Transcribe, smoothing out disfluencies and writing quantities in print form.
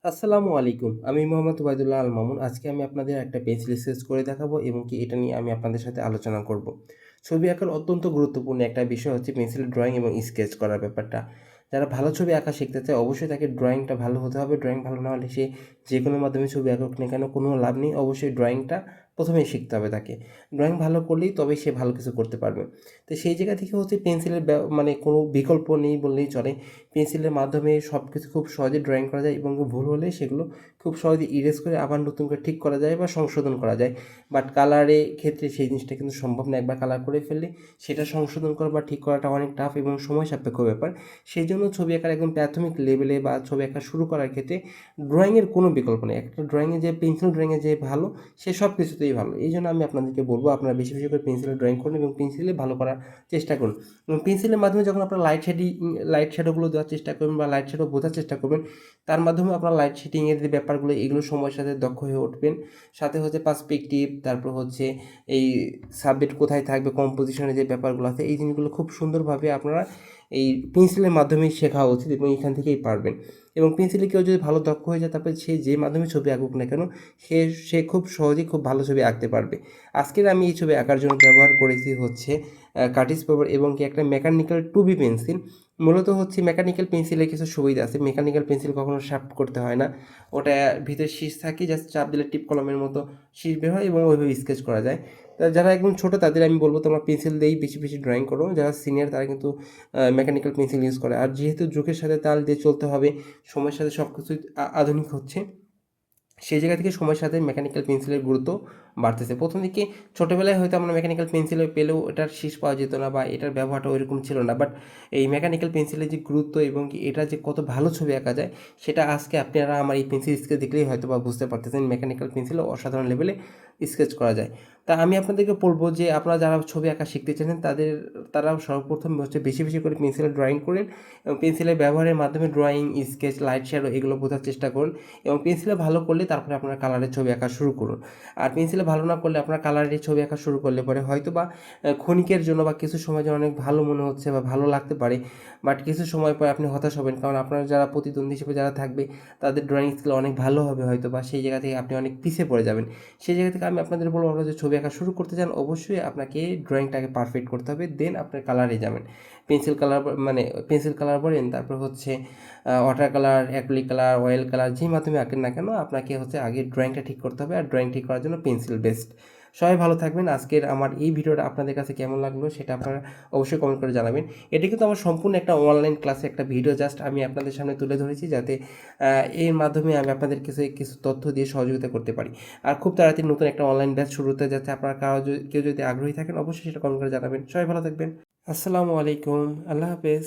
আসসালামু আলাইকুম। আমি মোহাম্মদ ওবায়দুল্লাহ আল মামুন। আজকে আমি আপনাদের একটা পেন্সিল স্কেচ করে দেখাবো এবং কি এটা নিয়ে আমি আপনাদের সাথে আলোচনা করব। ছবি আঁকার অত্যন্ত গুরুত্বপূর্ণ একটা বিষয় হচ্ছে পেন্সিলের ড্রয়িং এবং স্কেচ করার ব্যাপারটা। যারা ভালো ছবি আঁকা শিখতে চায় অবশ্যই তাকে ড্রয়িংটা ভালো হতে হবে। ড্রয়িং ভালো না হলে সে যেকোনো মাধ্যমে ছবি আঁকুক না কেন কোনো লাভ নেই। অবশ্যই ড্রয়িংটা প্রথমেই শিখতে হবে তাকে। ড্রয়িং ভালো করলেই তবেই সে ভালো কিছু করতে পারবে। তো সেই জায়গা থেকে হচ্ছে পেন্সিলের মানে কোনো বিকল্প নেই বললেই চলে। পেন্সিলের মাধ্যমে সব কিছু খুব সহজে ড্রয়িং করা যায় এবং ভুল হলে সেগুলো খুব সহজে ইরেজ করে আবার নতুন করে ঠিক করা যায় বা সংশোধন করা যায়। বাট কালারের ক্ষেত্রে সেই জিনিসটা কিন্তু সম্ভব না। একবার কালার করে ফেললে সেটা সংশোধন করা বা ঠিক করাটা অনেক টাফ এবং সময় সাপেক্ষ ব্যাপার। সেই জন্য ছবি আঁকার একদম প্রাথমিক লেভেলে বা ছবি আঁকা শুরু করার ক্ষেত্রে ড্রয়িংয়ের কোনো বিকল্প নেই। একটা ড্রয়িংয়ে যে পেন্সিল ড্রয়িংয়ে যে ভালো সে সব কিছুতেই ভালো। এই জন্য আমি আপনাদেরকে বলবো আপনারা বেশি বেশি করে পেন্সিলে ড্রয়িং করুন এবং পেন্সিলে ভালো করার চেষ্টা করুন। এবং পেন্সিলের মাধ্যমে যখন আপনার লাইট শ্যাডোগুলো দেওয়ার চেষ্টা করবেন বা লাইট শ্যাডো বোঝার চেষ্টা করবেন, তার মাধ্যমে আপনার লাইট শেডিংয়ের যে ব্যাপারগুলো এগুলো সময়ের সাথে দক্ষ হয়ে উঠবেন। সাথে হচ্ছে পার্সপেক্টিভ, তারপর হচ্ছে এই সাবজেক্ট কোথায় থাকবে, কম্পোজিশনের যে ব্যাপারগুলো আছে এই জিনিসগুলো খুব সুন্দরভাবে আপনারা এই পেন্সিলের মাধ্যমেই শেখা উচিত এবং এখান থেকেই পারবেন। এবং পেন্সিলে কেউ যদি ভালো দক্ষ হয়ে যায় তারপরে সে যে মাধ্যমে ছবি আঁকুক না কেন সে সে খুব সহজেই খুব ভালো ছবি আঁকতে পারবে। আজকের আমি এই ছবি আঁকার জন্য ব্যবহার করেছি হচ্ছে কার্টিস পেপার এবং কি একটা মেকানিক্যাল 2B পেন্সিল। মূলত হচ্ছে মেকানিক্যাল পেন্সিলের কিছু সুবিধা আছে। মেকানিক্যাল পেন্সিল কখনো শার্প করতে হয় না। ওটা ভিতরে শীষ থাকে, জাস্ট চাপ দিলে টিপ কলমের মতো শীষ বের হয় এবং ওইভাবে স্কেচ করা যায়। তা যারা একদম ছোটো তাদের আমি বলবো তোমরা পেন্সিল দিয়েই বেশি বেশি ড্রয়িং করো। যারা সিনিয়র তারা কিন্তু মেকানিক্যাল পেন্সিল ইউজ করে। আর যেহেতু যুগের সাথে তাল দিয়ে চলতে হবে, সময়ের সাথে সব কিছুই আধুনিক হচ্ছে, সেই জায়গা থেকে সময়ের সাথে মেকানিক্যাল পেন্সিলের গুরুত্ব বাড়তেছে। প্রথম দিকে ছোটোবেলায় হয়তো আমরা মেকানিক্যাল পেন্সিল পেলেও এটার শীষ পাওয়া যেত না বা এটার ব্যবহারটা ওইরকম ছিল না। বাট এই মেকানিক্যাল পেন্সিলের যে গুরুত্ব এবং কি এটা যে কত ভালো ছবি আঁকা যায় সেটা আজকে আপনারা আমার এই পেন্সিল স্কেচ দেখলেই হয়তো বা বুঝতে পারতেছেন। মেকানিক্যাল পেন্সিলও অসাধারণ লেভেলে স্কেচ করা যায়। তা আমি আপনাদেরকে বলবো যে আপনারা যারা ছবি আঁকা শিখতে চান তারাও সর্বপ্রথম হচ্ছে বেশি বেশি করে পেন্সিলে ড্রয়িং করেন এবং পেন্সিলের ব্যবহারের মাধ্যমে ড্রয়িং, স্কেচ, লাইট শ্যাডো এগুলো বোঝার চেষ্টা করুন এবং পেন্সিলে ভালো করলে তারপরে আপনার কালারের ছবি আঁকা শুরু করুন। আর পেন্সিলে ভালো না করলে আপনার কালারের ছবি আঁকা শুরু করলে পরে হয়তো বা ক্ষণিকের জন্য বা কিছু সময়ের জন্য অনেক ভালো মনে হচ্ছে বা ভালো লাগতে পারে, বাট কিছু সময় পরে আপনি হতাশ হবেন। কারণ আপনার যারা প্রতিদ্বন্দ্বী হিসেবে যারা থাকবে তাদের ড্রয়িং স্কিল অনেক ভালো হবে হয়তো বা সেই জায়গা থেকে আপনি অনেক পিছিয়ে পড়ে যাবেন। সেই জায়গা থেকে আমি আপনাদের বলবো আপনারা যে ছবি আঁকা শুরু করতে চান অবশ্যই আপনাকে ড্রয়িংটাকে পারফেক্ট করতে হবে, দেন আপনার কালারে যাবেন। পেন্সিল কালার মানে পেন্সিল কালার বলেন, তারপর হচ্ছে water colour, acrylic colour, oil colour যেই মাধ্যমে আঁকেন না কেন আপনাকে হচ্ছে আগে ড্রয়িংটা ঠিক করতে হবে। আর ড্রয়িং ঠিক করার জন্য পেন্সিল বেস্ট। সবাই ভালো থাকবেন। আজকের আমার এই ভিডিওটা আপনাদের কাছে কেমন লাগলো সেটা আপনারা অবশ্যই কমেন্ট করে জানাবেন। এটা কিন্তু আমার সম্পূর্ণ একটা অনলাইন ক্লাসে একটা ভিডিও জাস্ট আমি আপনাদের সামনে তুলে ধরেছি যাতে এর মাধ্যমে আমি আপনাদের কিছু কিছু তথ্য দিয়ে সহযোগিতা করতে পারি। আর খুব তাড়াতাড়ি নতুন একটা অনলাইন ব্যাচ শুরু হতে যাচ্ছে। আপনারা কেউ যদি আগ্রহী থাকেন অবশ্যই সেটা কমেন্ট করে জানাবেন। সবাই ভালো থাকবেন। আসসালামু আলাইকুম। আল্লাহ হাফেজ।